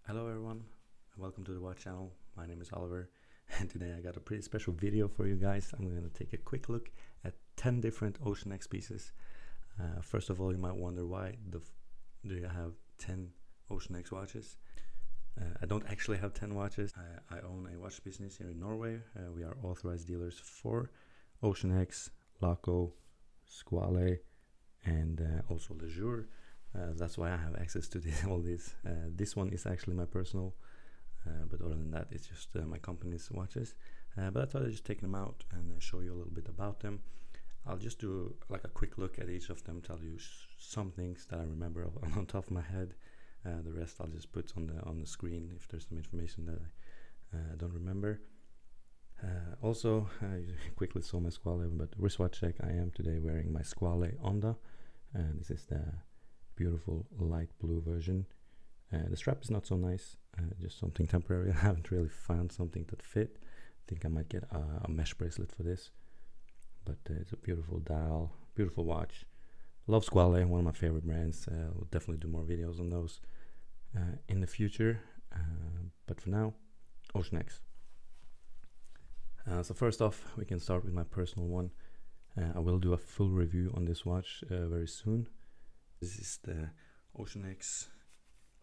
Hello everyone, and welcome to the Watch channel. My name is Oliver, and today I got a pretty special video for you guys. I'm going to take a quick look at 10 different OceanX pieces. First of all, you might wonder why do you have 10 OceanX watches? I don't actually have 10 watches. I own a watch business here in Norway. We are authorized dealers for OceanX, Laco, Squale, and also Le Jour. That's why I have access to all these. This one is actually my personal, but other than that, it's just my company's watches. But I thought I'd just take them out and show you a little bit about them. I'll just do like a quick look at each of them, tell you some things that I remember on top of my head. The rest I'll just put on the screen if there's some information that I don't remember. Also, you quickly saw my Squale, but wristwatch check. I am today wearing my Squale Onda. This is the beautiful light blue version. The strap is not so nice, just something temporary. I haven't really found something that fit. I think I might get a mesh bracelet for this, but it's a beautiful dial, beautiful watch. Love Squale, one of my favorite brands. We'll definitely do more videos on those in the future, but for now, OceanX. So first off, we can start with my personal one. I will do a full review on this watch very soon. This is the OceanX.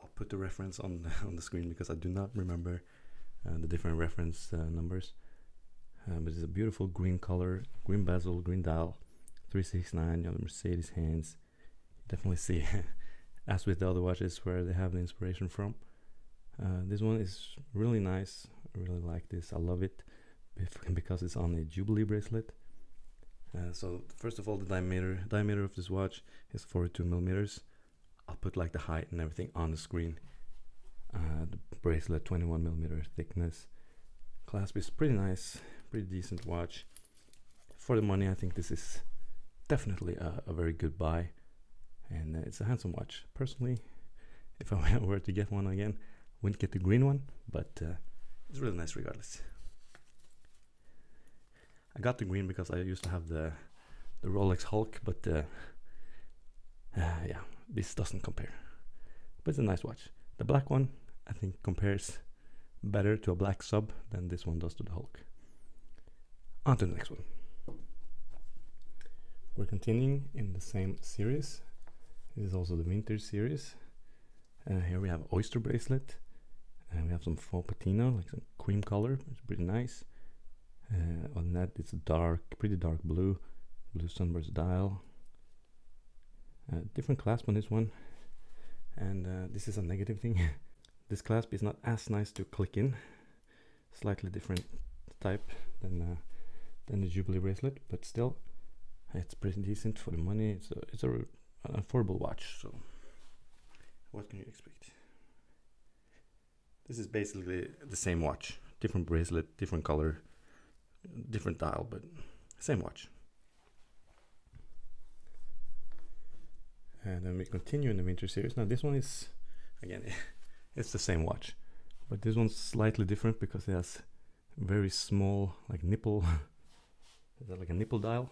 I'll put the reference on the screen because I do not remember the different reference numbers. But it's a beautiful green color, green bezel, green dial, 369. You have the Mercedes hands. You definitely see, as with the other watches, where they have the inspiration from. This one is really nice. I really like this. I love it because it's on a Jubilee bracelet. So first of all, the diameter of this watch is 42 millimeters. I'll put like the height and everything on the screen. The bracelet 21 millimeter thickness. Clasp is pretty nice, pretty decent watch. For the money, I think this is definitely a very good buy, and it's a handsome watch. Personally, if I were to get one again, I wouldn't get the green one, but it's really nice regardless. I got the green because I used to have the Rolex Hulk, but yeah, this doesn't compare. But it's a nice watch. The black one, I think, compares better to a black sub than this one does to the Hulk. On to the next one. We're continuing in the same series. This is also the vintage series. Here we have oyster bracelet, and we have some faux patina, like some cream color. It's pretty nice. On that, it's a pretty dark blue sunburst dial. Different clasp on this one, and this is a negative thing. This clasp is not as nice to click in. Slightly different type than the Jubilee bracelet, but still, it's pretty decent for the money. It's an affordable watch. So, what can you expect? This is basically the same watch, different bracelet, different color, different dial, but same watch. And then we continue in the winter series. Now this one is, again, it's the same watch, but this one's slightly different because it has very small, like nipple, is that like a nipple dial?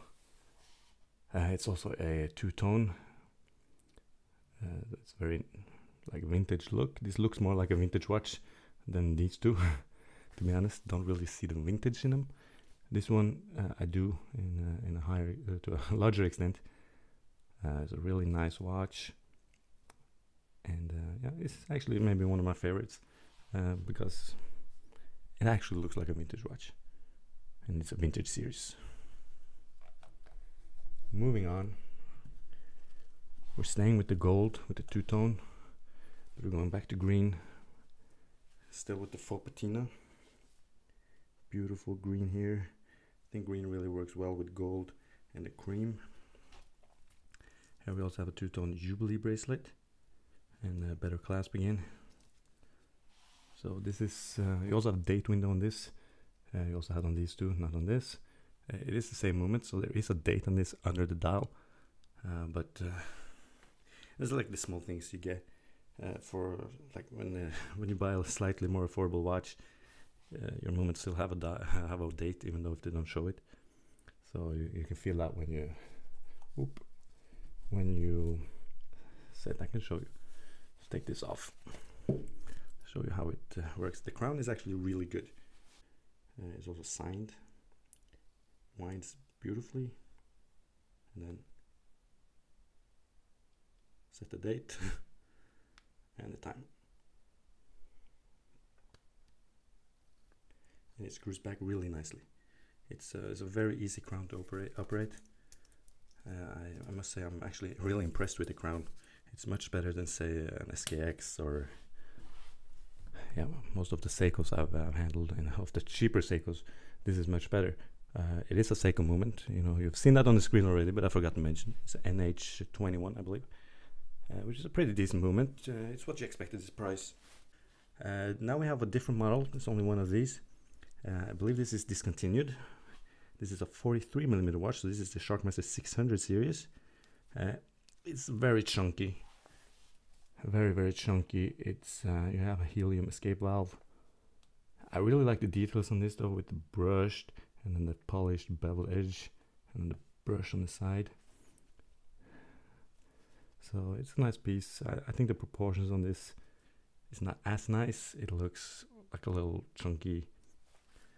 It's also a two-tone. It's very like vintage look. This looks more like a vintage watch than these two. To be honest, don't really see the vintage in them. This one I do in a higher, to a larger extent. It's a really nice watch, and yeah, it's actually maybe one of my favorites because it actually looks like a vintage watch, and it's a vintage series. Moving on, we're staying with the gold, with the two-tone, but we're going back to green, still with the faux patina. Beautiful green here. I think green really works well with gold and the cream. Here we also have a two-tone Jubilee bracelet and a better clasp again. So this is, you also have a date window on this. You also have on these two, not on this. It is the same movement, so there is a date on this under the dial. But there's like the small things you get for like when you buy a slightly more affordable watch. Your movements still have a date, even though if they don't show it. So you can feel that when you set. I can show you. Let's take this off. show you how it works. The crown is actually really good. It's also signed, winds beautifully, and then set the date and the time. And it screws back really nicely. It's a very easy crown to operate. I must say I'm actually really impressed with the crown. It's much better than, say, an SKX or most of the Seikos I've handled, and of the cheaper Seikos. This is much better. It is a Seiko movement. You know, you've seen that on the screen already, but I forgot to mention. It's an NH21, I believe, which is a pretty decent movement. It's what you expect at this price. Now we have a different model. There's only one of these. I believe this is discontinued. This is a 43mm watch, so this is the Sharkmaster 600 series. It's very chunky. Very chunky. It's you have a helium escape valve. I really like the details on this though, with the brushed and then the polished bevel edge and then the brush on the side. So it's a nice piece. I think the proportions on this is not as nice. It looks like a little chunky.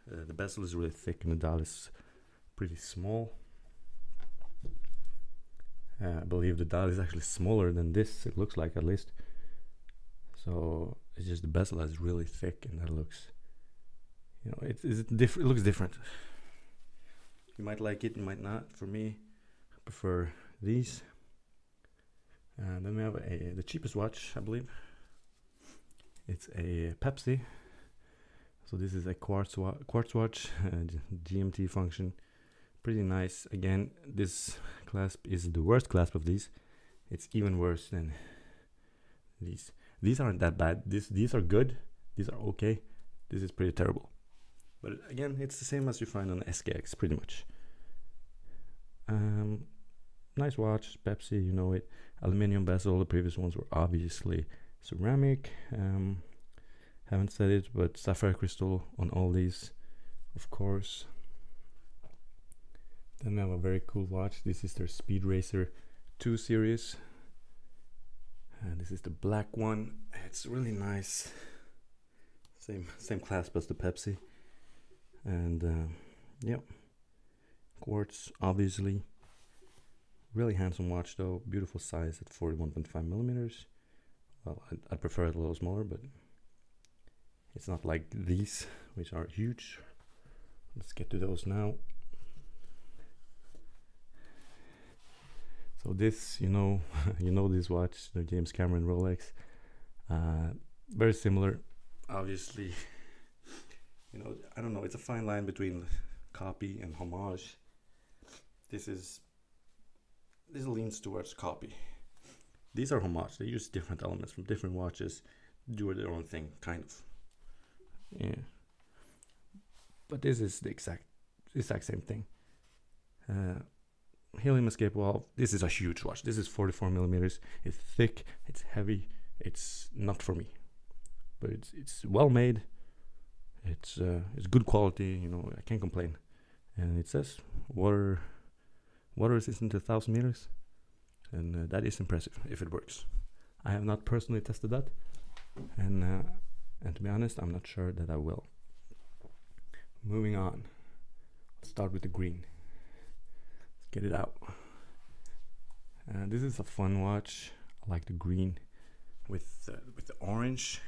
The bezel is really thick and the dial is pretty small. I believe the dial is actually smaller than this, it looks like, at least. So it's just the bezel is really thick, and that looks, you know, it looks different. You might like it, you might not. For me, I prefer these. And then we have the cheapest watch, I believe. It's a Pepsi. So this is a quartz watch, GMT function. Pretty nice. Again, this clasp is the worst clasp of these. It's even worse than these. These aren't that bad. These are good. These are okay. This is pretty terrible. But again, it's the same as you find on SKX, pretty much. Nice watch, Pepsi, you know it. Aluminium bezel. The previous ones were obviously ceramic. Haven't said it, but sapphire crystal on all these, of course. Then we have a very cool watch. This is their Speed Racer 2 series. And this is the black one. It's really nice. Same clasp as the Pepsi. And yep, quartz, obviously. Really handsome watch though. Beautiful size at 41.5mm. Well, I prefer it a little smaller, but it's not like these, which are huge. Let's get to those now. So this, you know, you know this watch, the James Cameron Rolex. Very similar, obviously. You know, I don't know, it's a fine line between copy and homage. This leans towards copy. These are homage. They use different elements from different watches, do their own thing, kind of. Yeah. But this is the exact same thing. Helium escape valve. This is a huge watch. This is 44mm. It's thick. It's heavy. It's not for me, but it's well made. It's good quality. You know, I can't complain. And it says water resistant to 1,000 meters, and that is impressive if it works. I have not personally tested that, and to be honest, I'm not sure that I will. Moving on. Let's start with the green. Let's get it out. This is a fun watch. I like the green with the orange.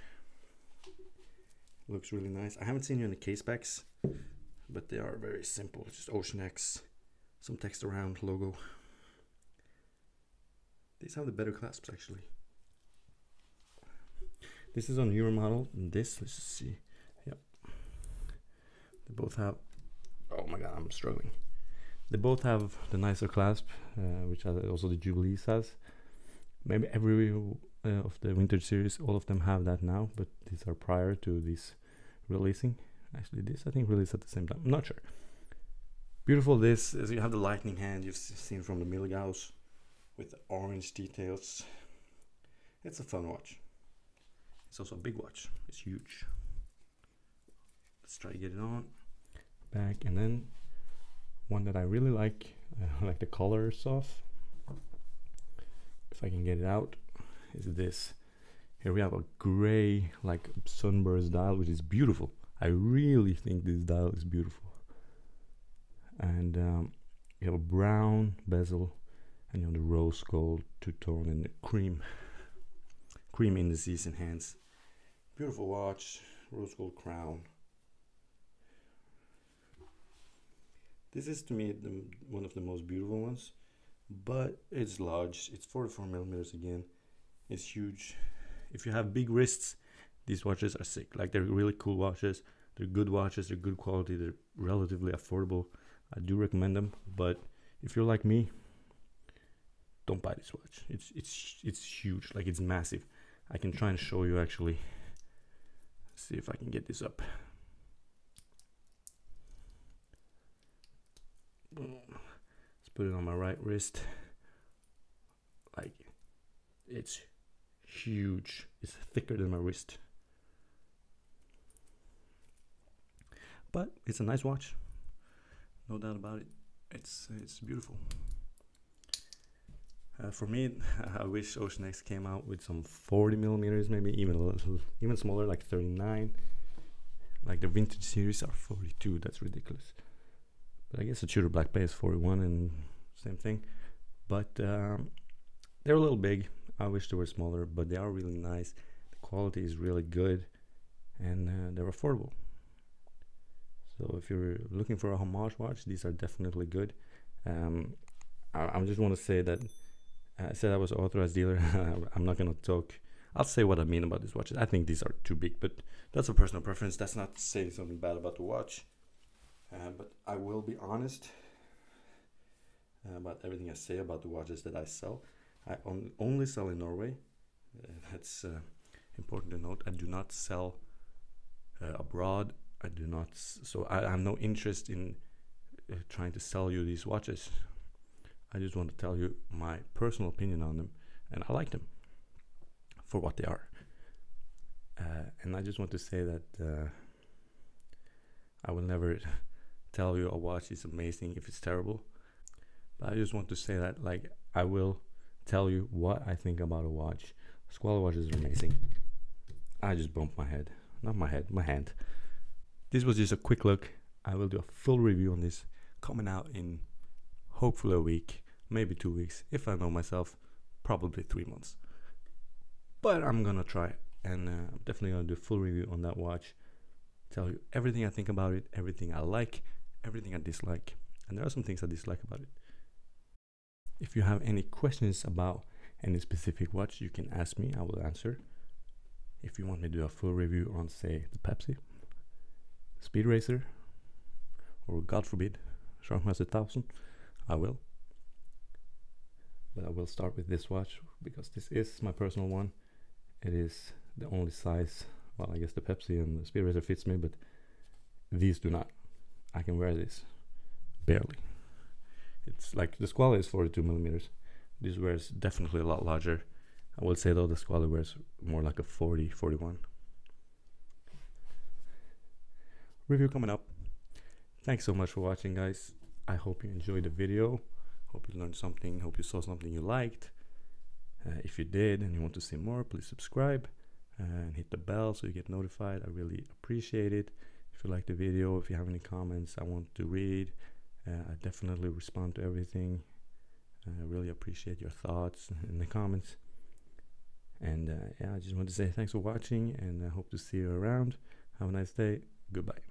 Looks really nice. I haven't seen you in the case specs, but they are very simple. Just OceanX, some text around, logo. These have the better clasps actually. This is a newer model than this. Let's just see. Yep. They both have. Oh my god, I'm struggling. They both have the nicer clasp, which also the Jubilees has. Maybe every of the vintage series, all of them have that now, but these are prior to these releasing. Actually, this I think released at the same time. I'm not sure. Beautiful. This is, you have the lightning hand you've seen from the Milgauss with the orange details. It's a fun watch. It's also a big watch. It's huge. Let's try to get it on. Back, and then one that I really like the colors of, if I can get it out, is this. Here we have a gray, like sunburst dial, which is beautiful. I really think this dial is beautiful. And you have a brown bezel, and you have the rose gold two-tone and the cream indices and hands. Beautiful watch, rose gold crown. This is to me one of the most beautiful ones, but it's large. It's 44 millimeters again. It's huge. If you have big wrists, these watches are sick. Like, they're really cool watches. They're good watches. They're good quality. They're relatively affordable. I do recommend them. But if you're like me, don't buy this watch. It's huge. Like, it's massive. I can try and show you actually. See if I can get this up. Let's put it on my right wrist. Like, it's huge. It's thicker than my wrist, but it's a nice watch, no doubt about it. It's beautiful. For me, I wish OceanX came out with some 40 millimeters, maybe even a little, even smaller, like 39. Like the vintage series are 42. That's ridiculous. But I guess the Tudor Black Bay is 41 and same thing. But they're a little big. I wish they were smaller, but they are really nice. The quality is really good, and they're affordable. So if you're looking for a Homage watch, these are definitely good. I just want to say that I said I was an authorized dealer. I'm not going to talk. I'll say what I mean about these watches. I think these are too big, but that's a personal preference. That's not to say something bad about the watch. But I will be honest about everything I say about the watches that I sell. I only sell in Norway. That's important to note. I do not sell abroad. I do not. So I have no interest in trying to sell you these watches. I just want to tell you my personal opinion on them, and I like them for what they are. And I just want to say that I will never tell you a watch is amazing if it's terrible. But I just want to say that, like, I will tell you what I think about a watch. Squall watches are amazing. I just bumped my head. Not my head, my hand. This was just a quick look. I will do a full review on this coming out in hopefully a week, maybe 2 weeks. If I know myself, probably 3 months. But I'm gonna try, and I'm definitely gonna do a full review on that watch. Tell you everything I think about it, everything I like, everything I dislike. And there are some things I dislike about it. If you have any questions about any specific watch, you can ask me, I will answer. If you want me to do a full review on, say, the Pepsi, Speed Racer, or God forbid, Sharkmaster-V, I will. But I will start with this watch because this is my personal one. It is the only size, well, I guess the Pepsi and the Speed Racer fits me, but these do not. I can wear this barely. It's like the Squall is 42 millimeters. This wears definitely a lot larger. I would say though the Squall wears more like a 40, 41. Review coming up. Thanks so much for watching, guys. I hope you enjoyed the video. Hope you learned something. Hope you saw something you liked. If you did and you want to see more, please subscribe and hit the bell so you get notified. I really appreciate it. If you like the video, if you have any comments I want to read, I definitely respond to everything. I really appreciate your thoughts in the comments. And yeah, I just want to say thanks for watching, and I hope to see you around. Have a nice day. Goodbye.